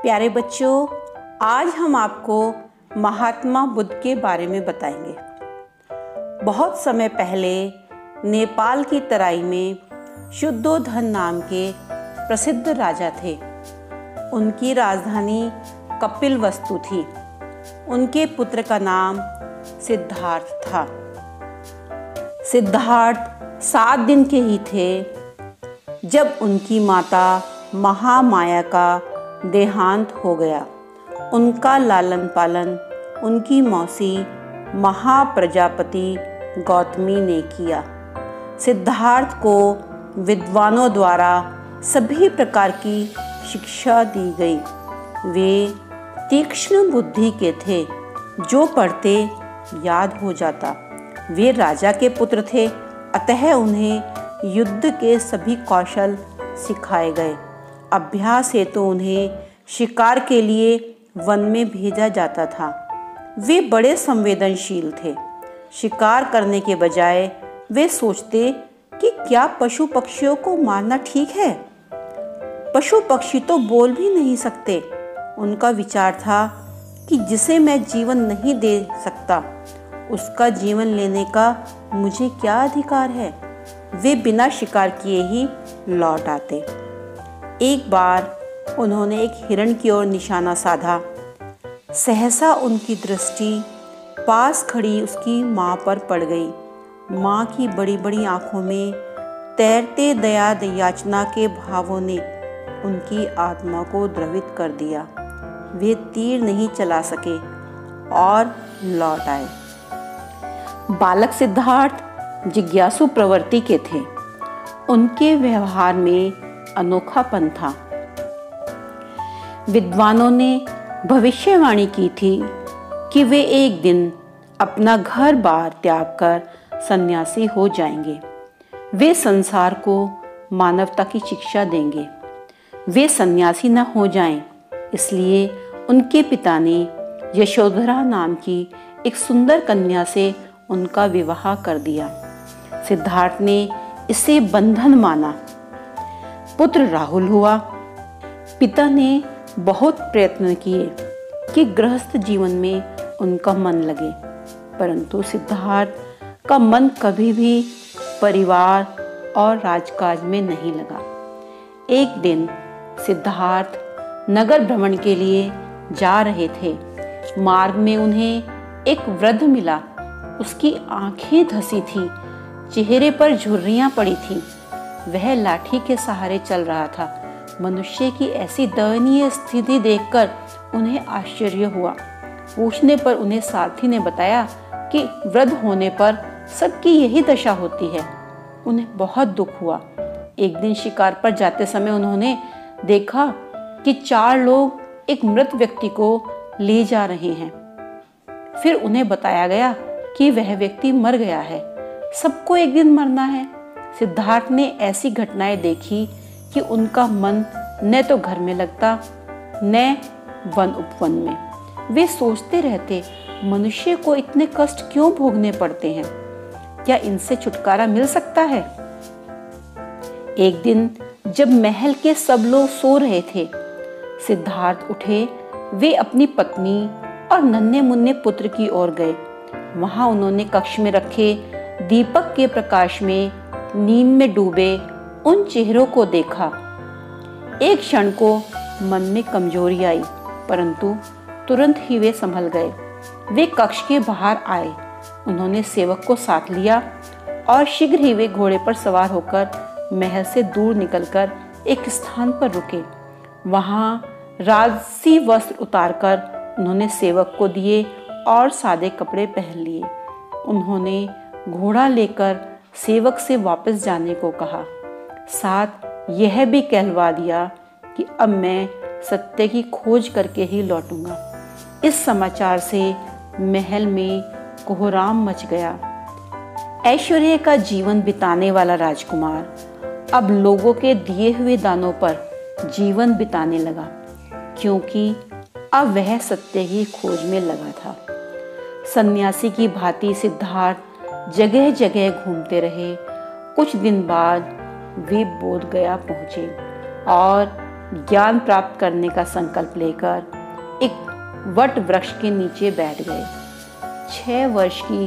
प्यारे बच्चों, आज हम आपको महात्मा बुद्ध के बारे में बताएंगे। बहुत समय पहले नेपाल की तराई में शुद्धोधन नाम के प्रसिद्ध राजा थे। उनकी राजधानी कपिलवस्तु थी। उनके पुत्र का नाम सिद्धार्थ था। सिद्धार्थ 7 दिन के ही थे जब उनकी माता महामाया का देहांत हो गया। उनका लालन पालन उनकी मौसी महाप्रजापति गौतमी ने किया। सिद्धार्थ को विद्वानों द्वारा सभी प्रकार की शिक्षा दी गई। वे तीक्ष्ण बुद्धि के थे, जो पढ़ते याद हो जाता। वे राजा के पुत्र थे, अतः उन्हें युद्ध के सभी कौशल सिखाए गए। अभ्यास हेतु तो उन्हें शिकार के लिए वन में भेजा जाता था। वे बड़े संवेदनशील थे। शिकार करने के बजाय वे सोचते कि क्या पशु पक्षियों को मारना ठीक है। पशु पक्षी तो बोल भी नहीं सकते। उनका विचार था कि जिसे मैं जीवन नहीं दे सकता, उसका जीवन लेने का मुझे क्या अधिकार है। वे बिना शिकार किए ही लौट आते। एक बार उन्होंने एक हिरण की ओर निशाना साधा। सहसा उनकी दृष्टि पास खड़ी उसकी माँ पर पड़ गई। माँ की बड़ी बड़ी आंखों में तैरते दया याचना के भावों ने उनकी आत्मा को द्रवित कर दिया। वे तीर नहीं चला सके और लौट आए। बालक सिद्धार्थ जिज्ञासु प्रवृत्ति के थे। उनके व्यवहार में अनोखापन था। विद्वानों ने भविष्यवाणी की थी कि वे एक दिन अपना घर बार त्याग कर सन्यासी हो जाएंगे। वे संसार को मानवता की शिक्षा देंगे। वे सन्यासी न हो जाएं, इसलिए उनके पिता ने यशोधरा नाम की एक सुंदर कन्या से उनका विवाह कर दिया। सिद्धार्थ ने इसे बंधन माना। पुत्र राहुल हुआ। पिता ने बहुत प्रयत्न किए कि गृहस्थ जीवन में उनका मन लगे, परंतु सिद्धार्थ का मन कभी भी परिवार और राजकाज में नहीं लगा। एक दिन सिद्धार्थ नगर भ्रमण के लिए जा रहे थे। मार्ग में उन्हें एक वृद्ध मिला। उसकी आंखें धसी थी, चेहरे पर झुर्रियां पड़ी थी। वह लाठी के सहारे चल रहा था। मनुष्य की ऐसी दयनीय स्थिति देखकर उन्हें आश्चर्य हुआ। पूछने पर उन्हें सारथी ने बताया कि वृद्ध होने पर सबकी यही दशा होती है। उन्हें बहुत दुख हुआ। एक दिन शिकार पर जाते समय उन्होंने देखा कि 4 लोग एक मृत व्यक्ति को ले जा रहे हैं। फिर उन्हें बताया गया कि वह व्यक्ति मर गया है। सबको एक दिन मरना है। सिद्धार्थ ने ऐसी घटनाएं देखी कि उनका मन न तो घर में लगता, न वन उपवन में। वे सोचते रहते, मनुष्य को इतने कष्ट क्यों भोगने पड़ते हैं? क्या इनसे छुटकारा मिल सकता है? एक दिन जब महल के सब लोग सो रहे थे, सिद्धार्थ उठे। वे अपनी पत्नी और नन्हे मुन्ने पुत्र की ओर गए। वहां उन्होंने कक्ष में रखे दीपक के प्रकाश में नींद में डूबे उन चेहरों को देखा। एक क्षण को मन में कमजोरी आई, परंतु तुरंत ही वे संभल गए। वे कक्ष के बाहर आए। उन्होंने सेवक को साथ लिया और शीघ्र ही वे घोड़े पर सवार होकर महल से दूर निकलकर एक स्थान पर रुके। वहां राजसी वस्त्र उतारकर उन्होंने सेवक को दिए और सादे कपड़े पहन लिए। उन्होंने घोड़ा लेकर सेवक से वापस जाने को कहा। साथ यह भी कहलवा दिया कि अब मैं सत्य की खोज करके ही लौटूंगा। इस समाचार से महल में कोहराम मच गया। ऐश्वर्य का जीवन बिताने वाला राजकुमार अब लोगों के दिए हुए दानों पर जीवन बिताने लगा, क्योंकि अब वह सत्य की खोज में लगा था। सन्यासी की भांति सिद्धार्थ जगह जगह घूमते रहे। कुछ दिन बाद वे बोध गया पहुंचे और ज्ञान प्राप्त करने का संकल्प लेकर एक वट वृक्ष के नीचे बैठ गए। 6 वर्ष की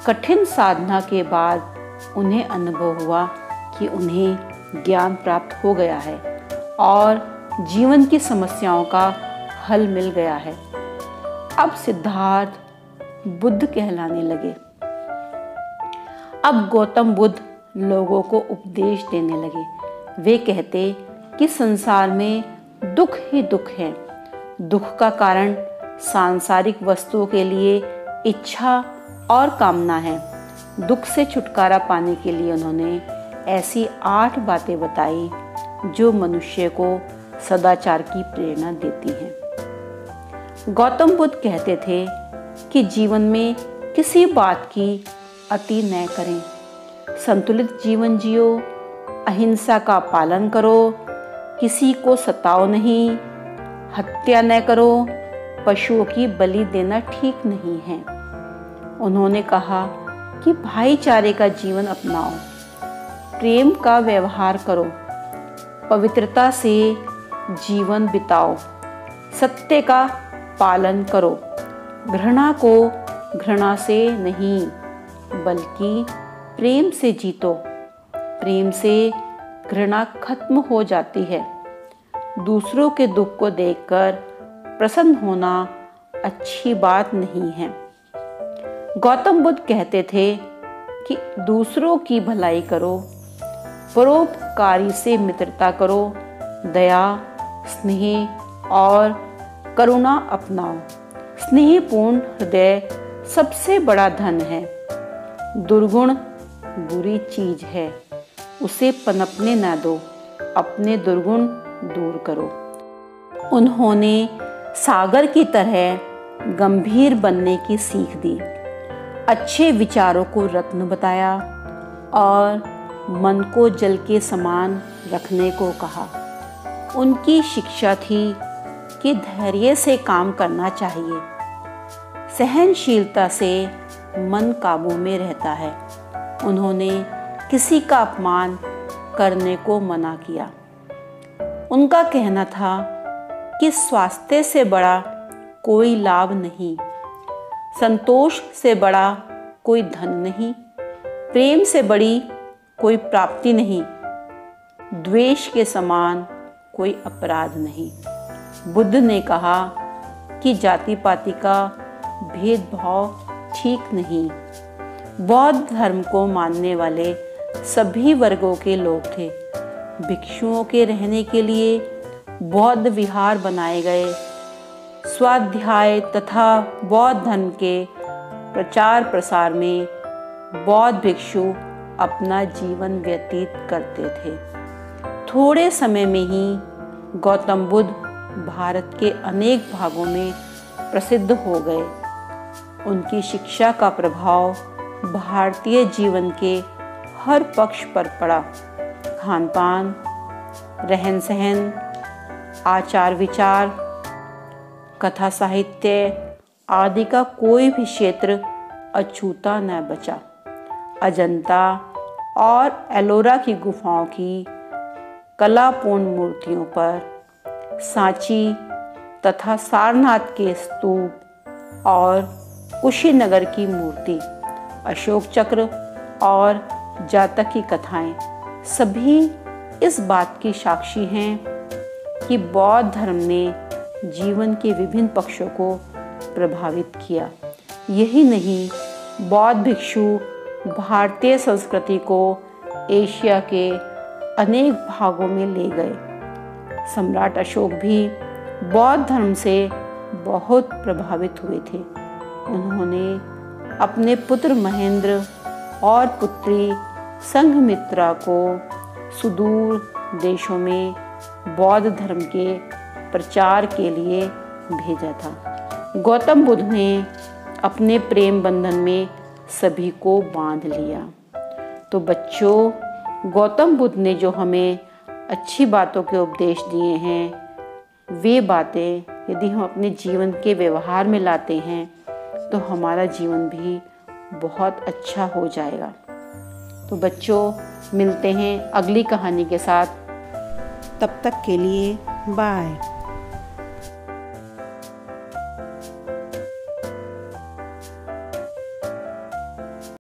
कठिन साधना के बाद उन्हें अनुभव हुआ कि उन्हें ज्ञान प्राप्त हो गया है और जीवन की समस्याओं का हल मिल गया है। अब सिद्धार्थ बुद्ध कहलाने लगे। अब गौतम बुद्ध लोगों को उपदेश देने लगे। वे कहते कि संसार में दुख ही दुख है। दुख का कारण सांसारिक वस्तुओं के लिए इच्छा और कामना है। दुख से छुटकारा पाने के लिए उन्होंने ऐसी 8 बातें बताई जो मनुष्य को सदाचार की प्रेरणा देती हैं। गौतम बुद्ध कहते थे कि जीवन में किसी बात की अति न करें, संतुलित जीवन जियो, अहिंसा का पालन करो, किसी को सताओ नहीं, हत्या न करो, पशुओं की बलि देना ठीक नहीं है। उन्होंने कहा कि भाईचारे का जीवन अपनाओ, प्रेम का व्यवहार करो, पवित्रता से जीवन बिताओ, सत्य का पालन करो, घृणा को घृणा से नहीं बल्कि प्रेम से जीतो। प्रेम से घृणा खत्म हो जाती है। दूसरों के दुख को देखकर प्रसन्न होना अच्छी बात नहीं है। गौतम बुद्ध कहते थे कि दूसरों की भलाई करो, परोपकारी से मित्रता करो, दया, स्नेह और करुणा अपनाओ। स्नेहपूर्ण हृदय सबसे बड़ा धन है। दुर्गुण बुरी चीज है, उसे पनपने न दो, अपने दुर्गुण दूर करो। उन्होंने सागर की तरह गंभीर बनने की सीख दी, अच्छे विचारों को रत्न बताया और मन को जल के समान रखने को कहा। उनकी शिक्षा थी कि धैर्य से काम करना चाहिए, सहनशीलता से मन काबू में रहता है। उन्होंने किसी का अपमान करने को मना किया। उनका कहना था कि स्वास्थ्य से बड़ा कोई लाभ नहीं, संतोष से बड़ा कोई धन नहीं, प्रेम से बड़ी कोई प्राप्ति नहीं, द्वेष के समान कोई अपराध नहीं। बुद्ध ने कहा कि जाति पाति का भेदभाव ठीक नहीं। बौद्ध धर्म को मानने वाले सभी वर्गों के लोग थे। भिक्षुओं के रहने के लिए बौद्ध विहार बनाए गए। स्वाध्याय तथा बौद्ध धर्म के प्रचार प्रसार में बौद्ध भिक्षु अपना जीवन व्यतीत करते थे। थोड़े समय में ही गौतम बुद्ध भारत के अनेक भागों में प्रसिद्ध हो गए। उनकी शिक्षा का प्रभाव भारतीय जीवन के हर पक्ष पर पड़ा। खान पान, रहन सहन, आचार विचार, कथा साहित्य आदि का कोई भी क्षेत्र अछूता न बचा। अजंता और एलोरा की गुफाओं की कलापूर्ण मूर्तियों पर, सांची तथा सारनाथ के स्तूप और कुशीनगर की मूर्ति, अशोक चक्र और जातक की कथाएं सभी इस बात की साक्षी हैं कि बौद्ध धर्म ने जीवन के विभिन्न पक्षों को प्रभावित किया। यही नहीं, बौद्ध भिक्षु भारतीय संस्कृति को एशिया के अनेक भागों में ले गए। सम्राट अशोक भी बौद्ध धर्म से बहुत प्रभावित हुए थे। उन्होंने अपने पुत्र महेंद्र और पुत्री संघमित्रा को सुदूर देशों में बौद्ध धर्म के प्रचार के लिए भेजा था। गौतम बुद्ध ने अपने प्रेम बंधन में सभी को बांध लिया। तो बच्चों, गौतम बुद्ध ने जो हमें अच्छी बातों के उपदेश दिए हैं, वे बातें यदि हम अपने जीवन के व्यवहार में लाते हैं तो हमारा जीवन भी बहुत अच्छा हो जाएगा। तो बच्चों, मिलते हैं अगली कहानी के साथ। तब तक के लिए बाय।